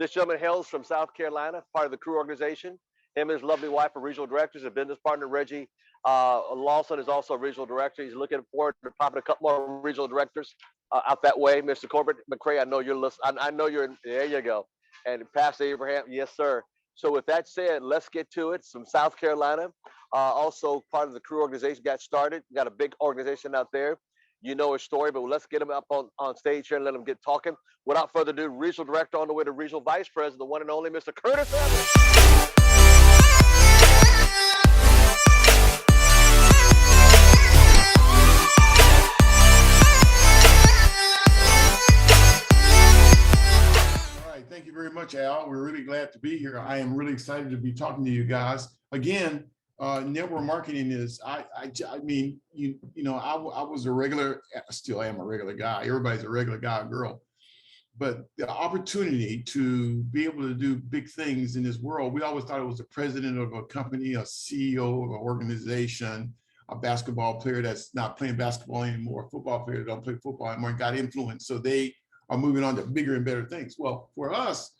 This gentleman hails from South Carolina, part of the Crew organization. Him and his lovely wife are regional directors. A business partner, Reggie Lawson, is also a regional director. He's looking forward to popping a couple more regional directors out that way. Mr. Corbett McCray, I know you're listening. I know you're. There you go. And Pastor Abraham, yes, sir. So with that said, let's get to it. From South Carolina, also part of the Crew organization, got started. Got a big organization out there. You know his story, but let's get him up on stage here and let him get talking. Without further ado, regional director on the way to regional vice president, the one and only Mr. Curtis Evans. Thank you very much, Al. We're really glad to be here. I am really excited to be talking to you guys. Again, network marketing is, I mean, I was a regular, still am a regular guy. Everybody's a regular guy or girl. But the opportunity to be able to do big things in this world, we always thought it was the president of a company, a CEO of an organization, a basketball player that's not playing basketball anymore, a football player that don't play football anymore, and got influence. So they are moving on to bigger and better things. Well, for us,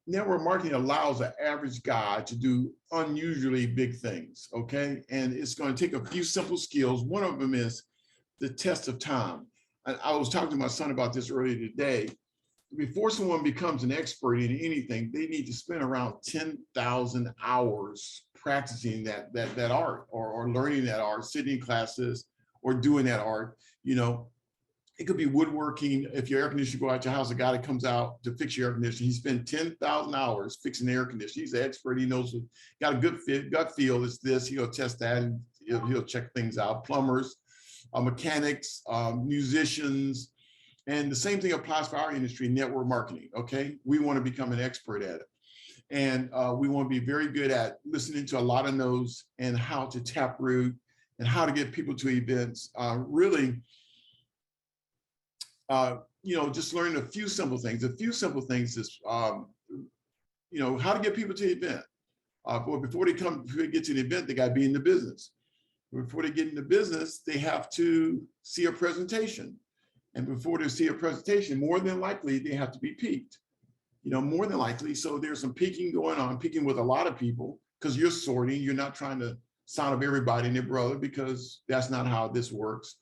network marketing allows an average guy to do unusually big things, okay? And it's going to take a few simple skills. One of them is the test of time. I was talking to my son about this earlier today. Before someone becomes an expert in anything, they need to spend around 10,000 hours practicing that art or learning that art, sitting in classes or doing that art. It could be woodworking. If your air conditioner go out your house, a guy that comes out to fix your air conditioner, he spent 10,000 hours fixing the air conditioner. He's an expert. He knows, got a good gut feel. It's this. He'll test that and he'll check things out. Plumbers, mechanics, musicians, and the same thing applies for our industry, network marketing. Okay, we want to become an expert at it, and we want to be very good at listening to a lot of no's and how to taproot and how to get people to events. Really. Just learning a few simple things. A few simple things is, how to get people to the event. But before they get to the event, they got to be in the business. Before they get into business, they have to see a presentation. And before they see a presentation, more than likely, they have to be peaked. More than likely. So there's some peaking going on, peaking with a lot of people, because you're sorting. You're not trying to sign up everybody and their brother, because that's not how this works.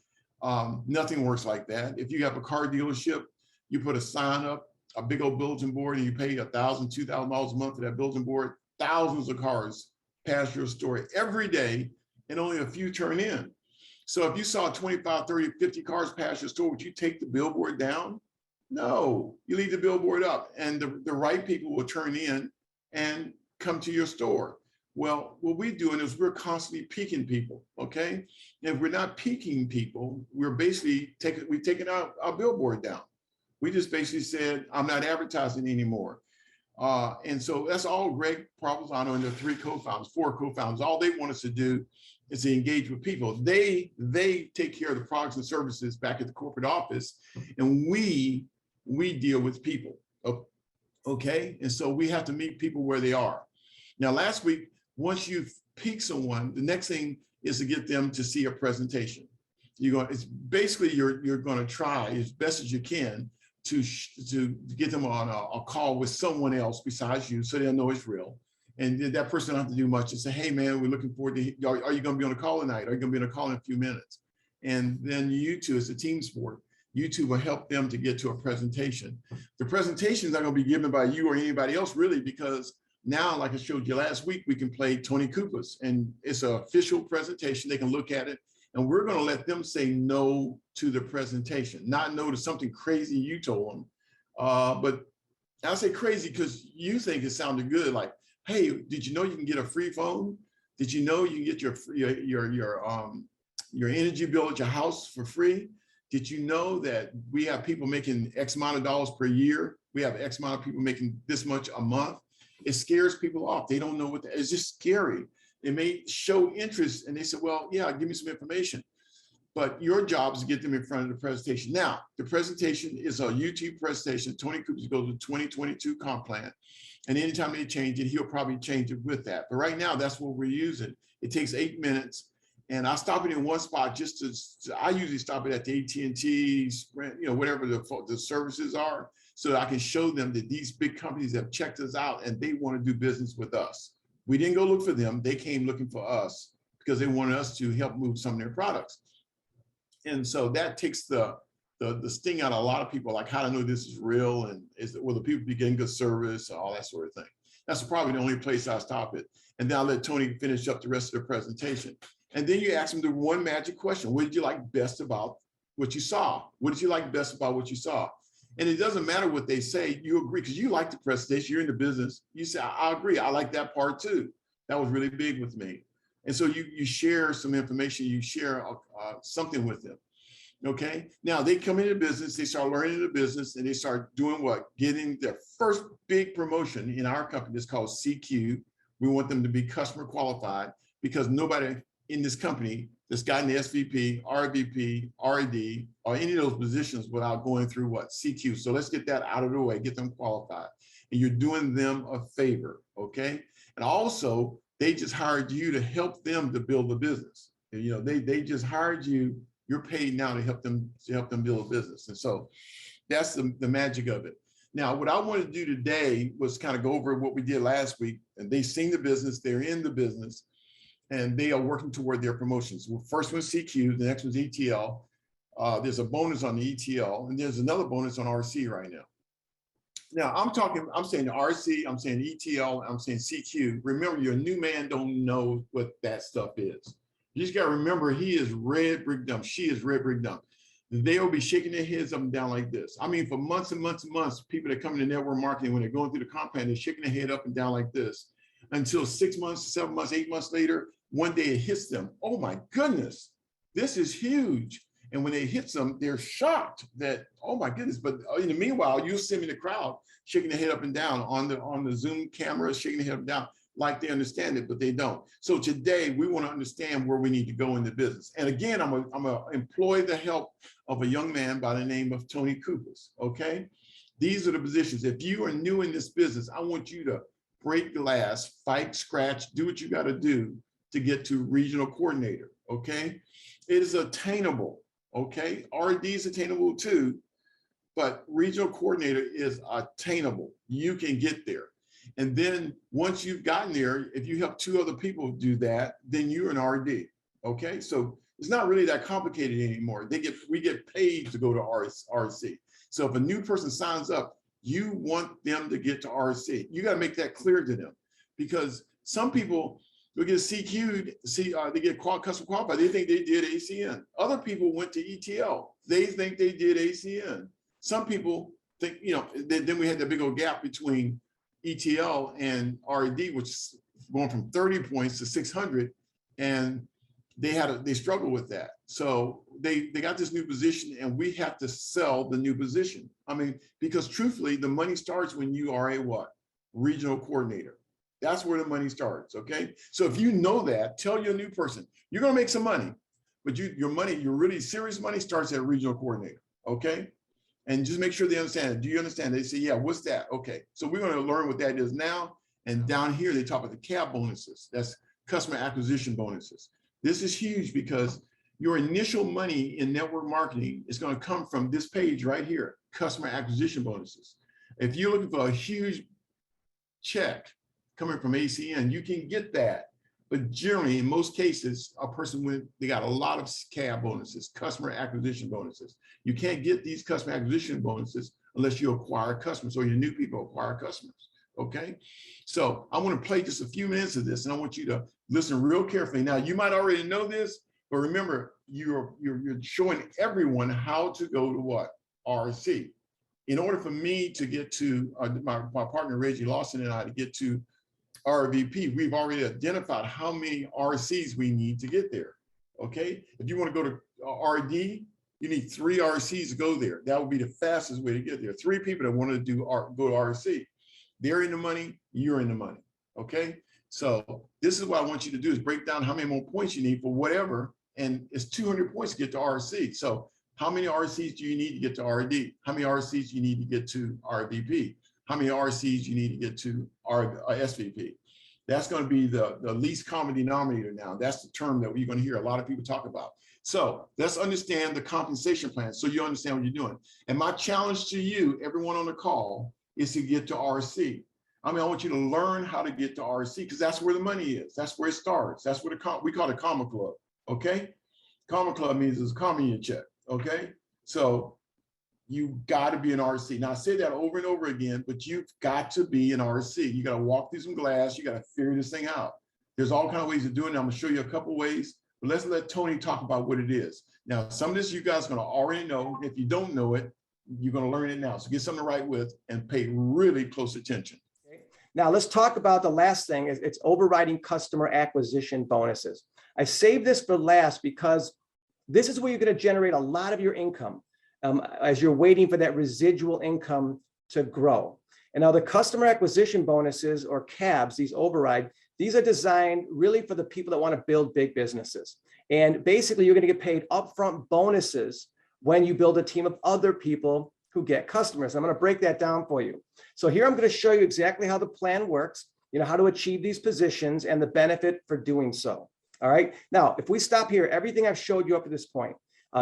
Nothing works like that. If you have a car dealership, you put a sign up, a big old bulletin board, and you pay $1,000, $2,000 a month for that bulletin board. Thousands of cars pass your store every day, and only a few turn in. So if you saw 25, 30, 50 cars pass your store, would you take the billboard down? No, you leave the billboard up, and the right people will turn in and come to your store. Well, what we're doing is we're constantly peaking people, okay? And if we're not peaking people, we're basically taking our billboard down. We just basically said, I'm not advertising anymore. And so that's all Greg Provenzano and the four co-founders, all they want us to do is to engage with people. They take care of the products and services back at the corporate office, and we deal with people, okay? And so we have to meet people where they are. Now, last week, once you've peaked someone, the next thing is to get them to see a presentation. It's basically you're going to try as best as you can to get them on a call with someone else besides you, so they'll know it's real. And that person don't have to do much. Just say, hey man, we're looking forward to. Are you going to be on a call tonight? Are you going to be on a call in a few minutes? And then you two, it's a team sport. You two will help them to get to a presentation. The presentation is not going to be given by you or anybody else, really, because now, like I showed you last week, we can play Tony Koopas, and it's an official presentation. They can look at it, and we're going to let them say no to the presentation, not no to something crazy you told them. But I say crazy because you think it sounded good. Like, hey, did you know you can get a free phone? Did you know you can get your energy bill at your house for free? Did you know that we have people making X amount of dollars per year? We have X amount of people making this much a month. It scares people off. They don't know it's just scary. They may show interest and they say, well, yeah, give me some information. But your job is to get them in front of the presentation. Now, the presentation is a YouTube presentation. Tony Cooper goes to 2022 comp plan. And anytime they change it, he'll probably change it with that. But right now, that's what we're using. It takes 8 minutes. And I stop it in one spot I usually stop it at the AT&T, Sprint, whatever the services are. so that I can show them that these big companies have checked us out and they want to do business with us. We didn't go look for them. They came looking for us because they wanted us to help move some of their products. And so that takes the sting out of a lot of people, like how to know this is real and will the people be getting good service and all that sort of thing. That's probably the only place I stop it. And then I'll let Tony finish up the rest of the presentation. And then you ask them the one magic question: what did you like best about what you saw? What did you like best about what you saw? And it doesn't matter what they say, you agree, because you like the presentation, you're in the business. You say, I agree, I like that part too. That was really big with me. And so you share some information, you share something with them. Okay, now they come into business, they start learning the business, and they start doing what? Getting their first big promotion in our company. It's called CQ. We want them to be customer qualified, because nobody in this company that's gotten the SVP, RVP, RD, or any of those positions without going through what? CQ. So let's get that out of the way, get them qualified. And you're doing them a favor, okay? And also, they just hired you to help them to build a business. And, you know, they just hired you. You're paid now to help them build a business. And so that's the magic of it. Now, what I wanted to do today was kind of go over what we did last week. And they've seen the business, they're in the business, and they are working toward their promotions. Well, first one's CQ, the next one's ETL. There's a bonus on the ETL, and there's another bonus on RC right now. Now, I'm saying RC, I'm saying ETL, I'm saying CQ. Remember, your new man don't know what that stuff is. You just got to remember, he is red brick dumb. She is red brick dumb. They will be shaking their heads up and down like this. I mean, for months and months and months, people that come into network marketing, when they're going through the compound, they're shaking their head up and down like this, until 6 months, 7 months, 8 months later, one day it hits them. Oh my goodness, this is huge. And when it hits them, they're shocked that, oh my goodness. But in the meanwhile, you'll see them in the crowd shaking their head up and down on the Zoom camera, shaking their head up and down, like they understand it, but they don't. So today we want to understand where we need to go in the business. And again, I'm gonna employ the help of a young man by the name of Tony Kupas, okay? These are the positions. If you are new in this business, I want you to break glass, fight, scratch, do what you got to do to get to regional coordinator, okay? It is attainable, okay? RD is attainable too, but regional coordinator is attainable. You can get there. And then once you've gotten there, if you help 2 other people do that, then you're an RD, okay? So it's not really that complicated anymore. We get paid to go to RC. So if a new person signs up, you want them to get to RC. You got to make that clear to them, because some people will get CQ'd, they get custom qualified. They think they did ACN. Other people went to ETL. They think they did ACN. Some people think, you know, then we had that big old gap between ETL and RD, which is going from 30 points to 600, and they struggle with that. So they got this new position, and we have to sell the new position. I mean, because truthfully, the money starts when you are a what? Regional coordinator. That's where the money starts, okay? So if you know that, tell your new person, you're gonna make some money, but your really serious money starts at regional coordinator, okay? And just make sure they understand it. Do you understand? They say, yeah, what's that? Okay, so we're gonna learn what that is now. And down here, they talk about the CAB bonuses. That's customer acquisition bonuses. This is huge, because your initial money in network marketing is gonna come from this page right here, customer acquisition bonuses. If you're looking for a huge check coming from ACN, you can get that. But generally, in most cases, a person they got a lot of CAB bonuses, customer acquisition bonuses. You can't get these customer acquisition bonuses unless you acquire customers, or your new people acquire customers, okay? So I want to play just a few minutes of this, and I want you to listen real carefully. Now, you might already know this, but remember, you're showing everyone how to go to what? RC. In order for me to get to, my partner Reggie Lawson and I to get to RVP, we've already identified how many RCs we need to get there, okay? If you want to go to RD, you need 3 RCs to go there. That would be the fastest way to get there. 3 people that want to go to RC. They're in the money, you're in the money, okay? So this is what I want you to do, is break down how many more points you need for whatever, and it's 200 points to get to RC. So how many RCs do you need to get to RD? How many RCs do you need to get to RVP? How many RCs you need to get to SVP? That's going to be the least common denominator now. That's the term that we're going to hear a lot of people talk about. So let's understand the compensation plan so you understand what you're doing. And my challenge to you, everyone on the call, is to get to RC. I mean, I want you to learn how to get to RC because that's where the money is. That's where it starts. That's what we call it Comma Club. Okay. Comma Club means it's comma in your check. Okay. So you got to be an RC. Now I say that over and over again, but you've got to be an RC. You got to walk through some glass. You got to figure this thing out. There's all kinds of ways of doing it. I'm going to show you a couple ways, but let's let Tony talk about what it is. Now, some of this you guys are going to already know. If you don't know it, you're going to learn it now. So get something to write with and pay really close attention. Okay. Now let's talk about the last thing. It's overriding customer acquisition bonuses. I saved this for last because this is where you're going to generate a lot of your income as you're waiting for that residual income to grow. And now the customer acquisition bonuses, or CABs, these override, these are designed really for the people that want to build big businesses. And basically you're going to get paid upfront bonuses when you build a team of other people who get customers. I'm going to break that down for you. So here I'm going to show you exactly how the plan works, how to achieve these positions and the benefit for doing so. All right. Now, if we stop here, everything I've showed you up to this point,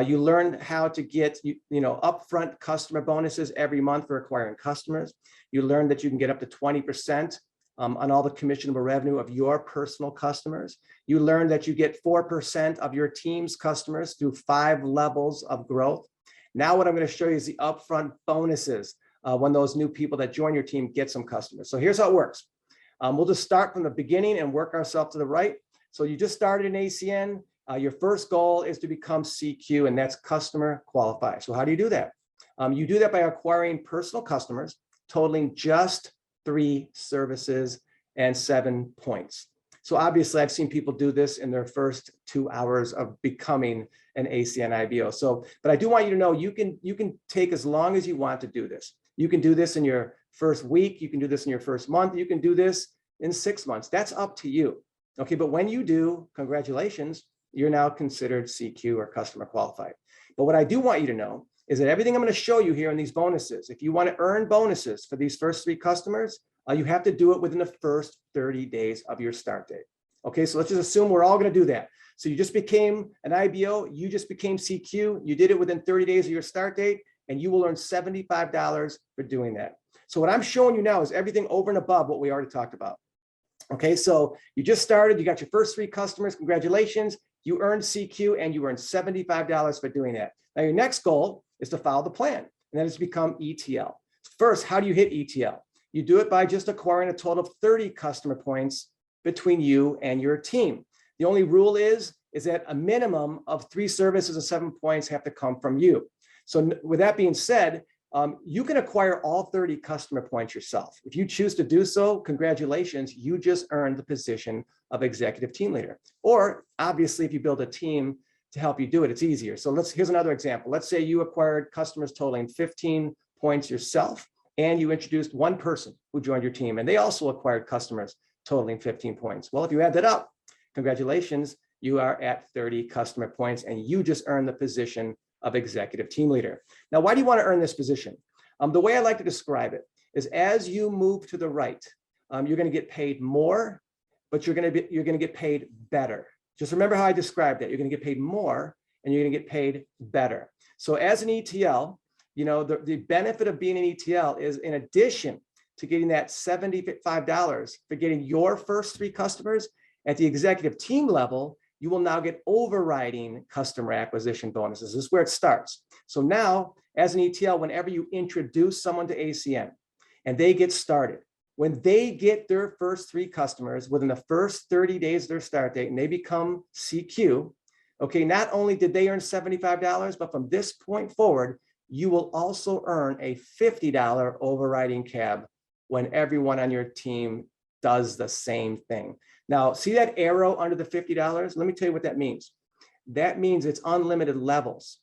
you learned how to get, upfront customer bonuses every month for acquiring customers. You learned that you can get up to 20% on all the commissionable revenue of your personal customers. You learned that you get 4% of your team's customers through 5 levels of growth. Now what I'm going to show you is the upfront bonuses when those new people that join your team get some customers. So here's how it works. We'll just start from the beginning and work ourselves to the right. So you just started an ACN. Your first goal is to become CQ, and that's customer qualified. So how do you do that? You do that by acquiring personal customers totaling just 3 services and 7 points. So obviously I've seen people do this in their first 2 hours of becoming an ACN IBO. So, but I do want you to know you can take as long as you want to do this. You can do this in your first week. You can do this in your first month. You can do this in 6 months. That's up to you. Okay, but when you do, congratulations, you're now considered CQ or customer qualified. But what I do want you to know is that everything I'm going to show you here in these bonuses, if you want to earn bonuses for these first 3 customers, you have to do it within the first 30 days of your start date. Okay, so let's just assume we're all going to do that. So you just became an IBO, you just became CQ, you did it within 30 days of your start date, and you will earn $75 for doing that. So what I'm showing you now is everything over and above what we already talked about. Okay, so you just started, you got your first 3 customers, congratulations, you earned CQ and you earned $75 for doing that. Now your next goal is to follow the plan, and that is to become ETL. First, how do you hit ETL? You do it by just acquiring a total of 30 customer points between you and your team. The only rule is that a minimum of 3 services and 7 points have to come from you. So with that being said, you can acquire all 30 customer points yourself. If you choose to do so, congratulations, you just earned the position of executive team leader. Or obviously, if you build a team to help you do it, it's easier. So here's another example. Let's say you acquired customers totaling 15 points yourself, and you introduced 1 person who joined your team, and they also acquired customers totaling 15 points. Well, if you add that up, congratulations, you are at 30 customer points, and you just earned the position of executive team leader. Now, why do you want to earn this position? The way I like to describe it is as you move to the right, you're going to get paid more, but you're going to get paid better. Just remember how I described that. You're going to get paid more and you're going to get paid better. So as an ETL, the benefit of being an ETL is, in addition to getting that $75 for getting your first 3 customers, at the executive team level, you will now get overriding customer acquisition bonuses. This is where it starts. So now, as an ETL, whenever you introduce someone to ACN and they get started, when they get their first 3 customers within the first 30 days of their start date and they become CQ, okay, not only did they earn $75, but from this point forward, you will also earn a $50 overriding CAB when everyone on your team does the same thing. Now, see that arrow under the $50? Let me tell you what that means. That means it's unlimited levels.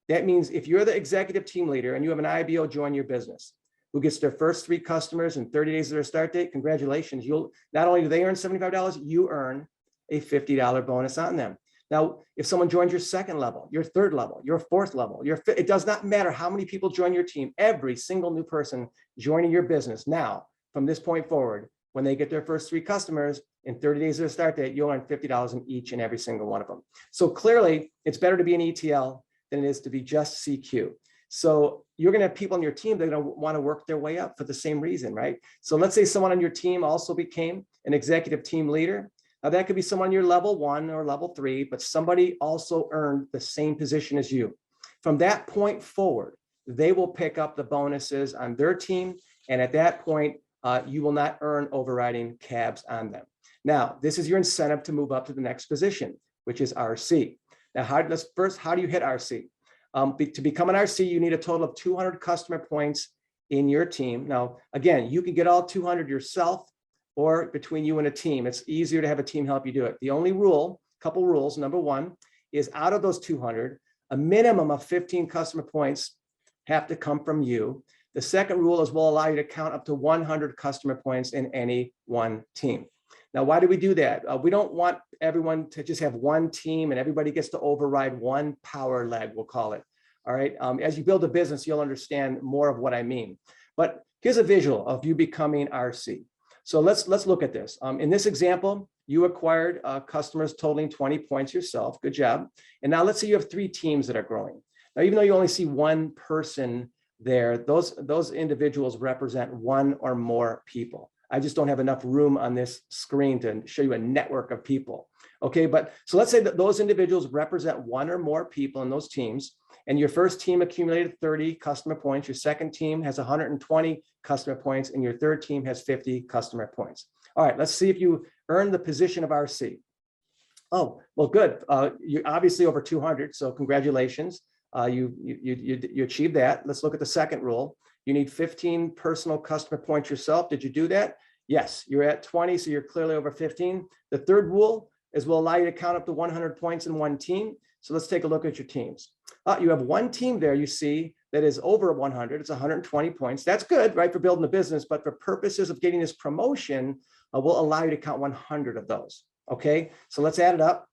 That means if you're the executive team leader and you have an IBO join your business who gets their first 3 customers in 30 days of their start date, congratulations. You'll not only do they earn $75, you earn a $50 bonus on them. Now, if someone joins your 2nd level, your 3rd level, your 4th level, it does not matter how many people join your team, every single new person joining your business now, from this point forward, when they get their first 3 customers, in 30 days of the start date, you'll earn $50 in each and every single one of them. So clearly, it's better to be an ETL than it is to be just CQ. So you're going to have people on your team that are going to want to work their way up for the same reason, right? So let's say someone on your team also became an executive team leader. Now that could be someone on your level 1 or level 3, but somebody also earned the same position as you. From that point forward, they will pick up the bonuses on their team. And at that point, you will not earn overriding cabs on them. Now, this is your incentive to move up to the next position, which is RC. Now, how do you hit RC? To become an RC, you need a total of 200 customer points in your team. Now, again, you can get all 200 yourself or between you and a team. It's easier to have a team help you do it. The only rule, couple rules, number one, is out of those 200, a minimum of 15 customer points have to come from you. The second rule is we'll allow you to count up to 100 customer points in any one team. Now, why do we do that? We don't want everyone to just have one team and everybody gets to override one power leg, we'll call it. All right. As you build a business, you'll understand more of what I mean. But here's a visual of you becoming RC. So let's look at this. In this example, you acquired customers totaling 20 points yourself. Good job. And now let's say you have 3 teams that are growing. Now, even though you only see one person there, those individuals represent 1 or more people. I just don't have enough room on this screen to show you a network of people. Okay, but so let's say that those individuals represent 1 or more people in those teams, and your first team accumulated 30 customer points, your second team has 120 customer points, and your third team has 50 customer points. All right, let's see if you earn the position of RC. Oh, well, good. You're obviously over 200, so congratulations. You achieved that. Let's look at the second rule. You need 15 personal customer points yourself. Did you do that? Yes, you're at 20, so you're clearly over 15. The third rule is we'll allow you to count up to 100 points in one team. So let's take a look at your teams. You have one team there you see that is over 100. It's 120 points. That's good, right, for building a business, but for purposes of getting this promotion, we'll allow you to count 100 of those. Okay, so let's add it up.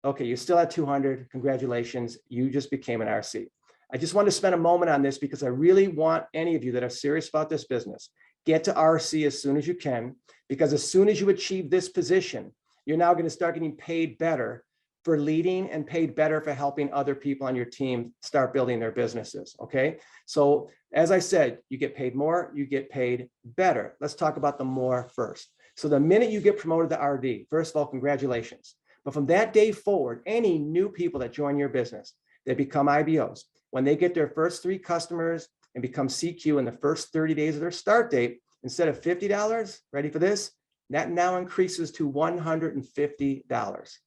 Okay, you're still at 200. Congratulations, you just became an RC. I just want to spend a moment on this because I really want any of you that are serious about this business, get to RC as soon as you can, because as soon as you achieve this position, you're now going to start getting paid better for leading and paid better for helping other people on your team start building their businesses. Okay. So as I said, you get paid more, you get paid better. Let's talk about the more first. So the minute you get promoted to RD, first of all, congratulations. But from that day forward, any new people that join your business, they become IBOs. When they get their first 3 customers and become CQ in the first 30 days of their start date, instead of $50, ready for this, that now increases to $150.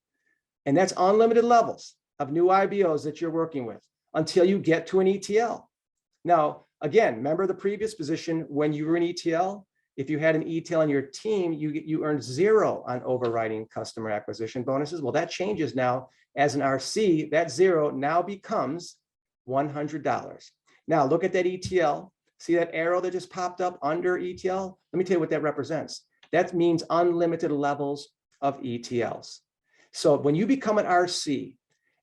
And that's unlimited levels of new IBOs that you're working with until you get to an ETL. Now, again, remember the previous position when you were an ETL? If you had an ETL on your team, you earned 0 on overriding customer acquisition bonuses. Well, that changes now. As an RC, that 0 now becomes $100. Now look at that ETL. See that arrow that just popped up under ETL? Let me tell you what that represents. That means unlimited levels of ETLs. So when you become an RC,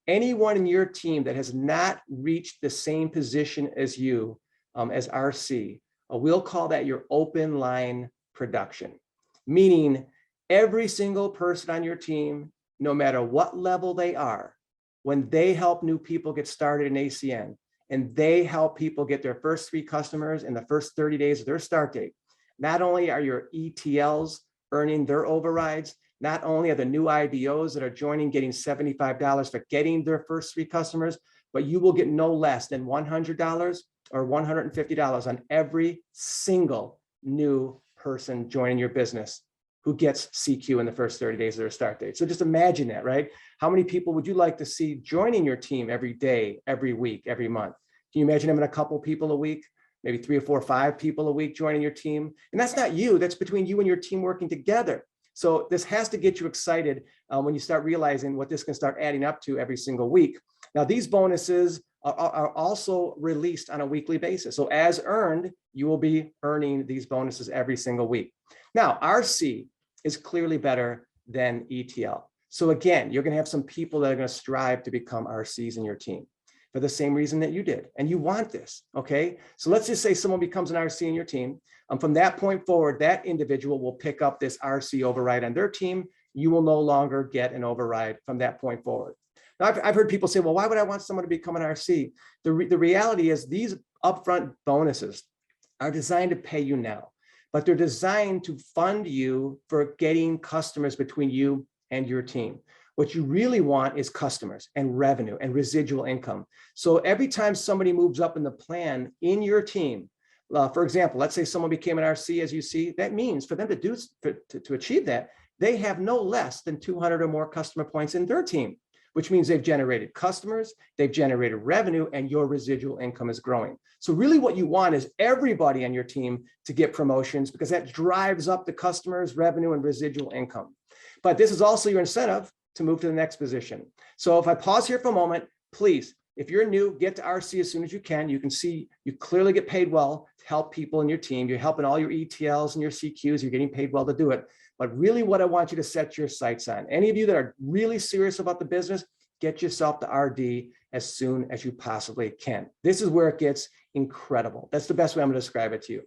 anyone in your team that has not reached the same position as you as RC, we'll call that your open line production, meaning every single person on your team, no matter what level they are, when they help new people get started in ACN and they help people get their first 3 customers in the first 30 days of their start date, not only are your ETLs earning their overrides, not only are the new IBOs that are joining getting $75 for getting their first 3 customers, but you will get no less than $100 or $150 on every single new person joining your business who gets CQ in the first 30 days of their start date. So just imagine that, right? How many people would you like to see joining your team every day, every week, every month? Can you imagine having a couple people a week, maybe 3 or 4 or 5 people a week joining your team? And that's not you, that's between you and your team working together. So this has to get you excited when you start realizing what this can start adding up to every single week. Now, these bonuses are also released on a weekly basis. So as earned, you will be earning these bonuses every single week. Now, RC is clearly better than ETL. So again, you're going to have some people that are going to strive to become RCs in your team. for the same reason that you did. And you want this, okay? So let's just say someone becomes an RC in your team. From that point forward, that individual will pick up this RC override on their team. You will no longer get an override from that point forward. Now, I've heard people say, well, why would I want someone to become an RC? The reality is these upfront bonuses are designed to pay you now, but they're designed to fund you for getting customers between you and your team. What you really want is customers and revenue and residual income. So every time somebody moves up in the plan in your team, for example, let's say someone became an RC, as you see, that means for them to achieve that, they have no less than 200 or more customer points in their team, which means they've generated customers, they've generated revenue, and your residual income is growing. So really what you want is everybody on your team to get promotions, because that drives up the customers, revenue, and residual income. But this is also your incentive to move to the next position. So if I pause here for a moment, please, if you're new, get to RC as soon as you can. You can see you clearly get paid well to help people in your team. You're helping all your ETLs and your CQs. You're getting paid well to do it. But really what I want you to set your sights on, any of you that are really serious about the business, get yourself to RD as soon as you possibly can. This is where it gets incredible. That's the best way I'm going to describe it to you.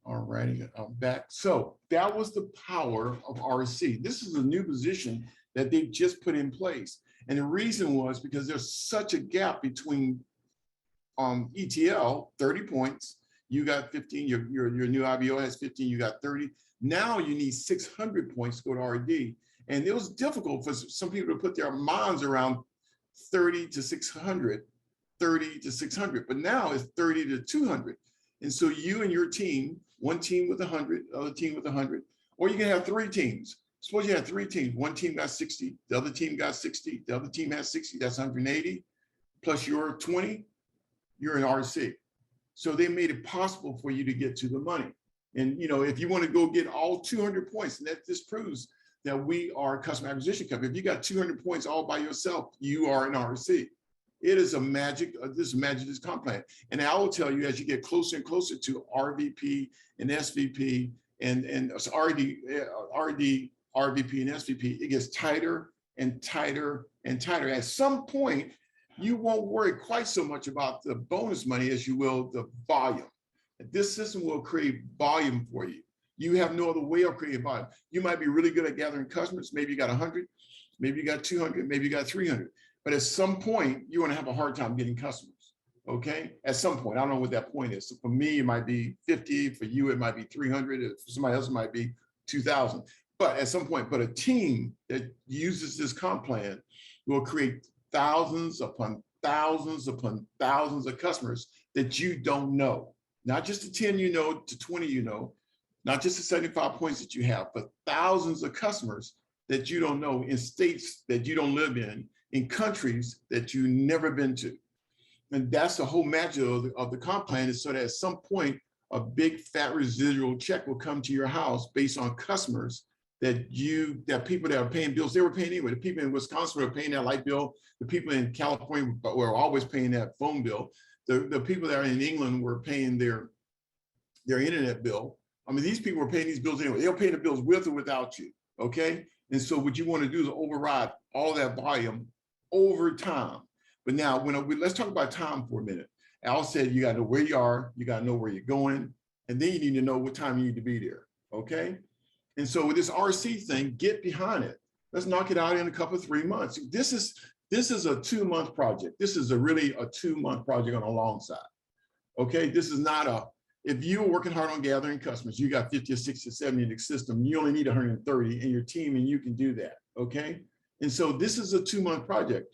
All righty, I'm back. So that was the power of RC. This is a new position that they just put in place. And the reason was because there's such a gap between ETL, 30 points, you got 15, your new IBO has 15, you got 30. Now you need 600 points to go to RD. And it was difficult for some people to put their minds around 30 to 600, 30 to 600, but now it's 30 to 200. And so you and your team, one team with 100, other team with 100, or you can have 3 teams. Suppose you had 3 teams, one team got 60, the other team got 60, the other team has 60, that's 180, plus your 20, you're an RC. So they made it possible for you to get to the money. And you know, if you want to go get all 200 points, and that just proves that we are a customer acquisition company. If you got 200 points all by yourself, you are an RC. It is a magic, this comp plan. And I will tell you, as you get closer and closer to RVP and SVP and RD, RVP and SVP, it gets tighter and tighter and tighter. At some point, you won't worry quite so much about the bonus money as you will the volume. This system will create volume for you. You have no other way of creating volume. You might be really good at gathering customers. Maybe you got 100, maybe you got 200, maybe you got 300. But at some point, you're going to have a hard time getting customers. Okay? At some point, I don't know what that point is. So for me, it might be 50. For you, it might be 300. For somebody else, it might be 2,000. But at some point, but a team that uses this comp plan will create thousands upon thousands upon thousands of customers that you don't know. Not just the 10 you know, to 20 you know, not just the 75 points that you have, but thousands of customers that you don't know in states that you don't live in countries that you've never been to. And that's the whole magic of the comp plan, is so that at some point, a big fat residual check will come to your house based on customers that people that are paying bills, they were paying anyway. The people in Wisconsin were paying that light bill. The people in California were always paying that phone bill. The people that are in England were paying their internet bill. I mean, these people were paying these bills anyway. They were paying the bills with or without you, okay? And so what you want to do is override all that volume over time. But now, let's talk about time for a minute. Al said you got to know where you are, you got to know where you're going, and then you need to know what time you need to be there, okay? And so with this RC thing, get behind it. Let's knock it out in a couple of 3 months. This is a 2-month project. This is really a 2-month project on the long side, okay? This is not if you're working hard on gathering customers, you got 50 or 60 or 70 in the system, you only need 130 in your team, and you can do that, okay? And so this is a 2-month project.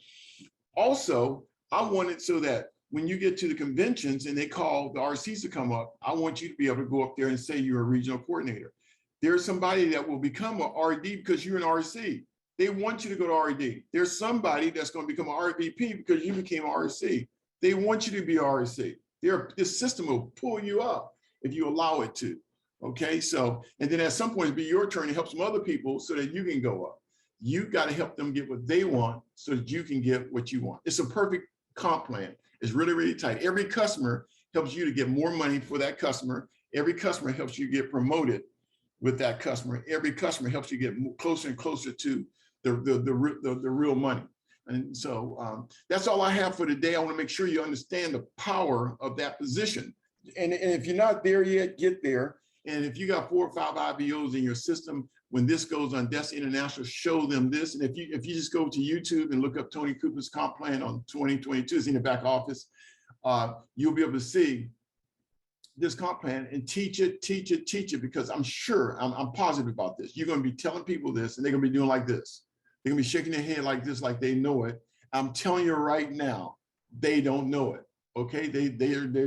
Also, I want it so that when you get to the conventions and they call the RCs to come up, I want you to be able to go up there and say you're a regional coordinator. There's somebody that will become an RD because you're an RC. They want you to go to RD. There's somebody that's going to become an RVP because you became RC. They want you to be RC. This system will pull you up if you allow it to. Okay, so, and then at some point it'll be your turn to help some other people so that you can go up. You got to help them get what they want so that you can get what you want. It's a perfect comp plan. It's really, really tight. Every customer helps you to get more money for that customer. Every customer helps you get promoted with that customer. Every customer helps you get closer and closer to the real money. And so that's all I have for today. I want to make sure you understand the power of that position. And if you're not there yet, get there. And if you got 4 or 5 IBOs in your system, when this goes on Desk International, show them this. And if you just go to YouTube and look up Tony Cooper's comp plan on 2022, it's in the back office, you'll be able to see this comp plan and teach it, because I'm sure, I'm positive about this. You're going to be telling people this, and they're going to be doing like this. They're going to be shaking their head like this, like they know it. I'm telling you right now, they don't know it. Okay, they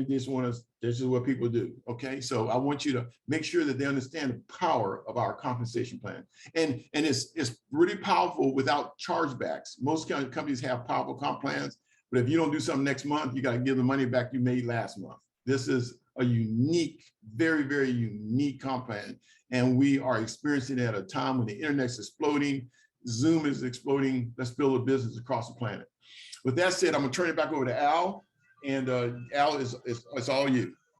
just want to. This is what people do. Okay, so I want you to make sure that they understand the power of our compensation plan, and it's really powerful without chargebacks. Most companies have powerful comp plans, but if you don't do something next month, you got to give the money back you made last month. This is a unique, very, very unique comp plan, and we are experiencing it at a time when the internet's exploding, Zoom is exploding. Let's build a business across the planet. With that said, I'm gonna turn it back over to Al. And Al, it's all you.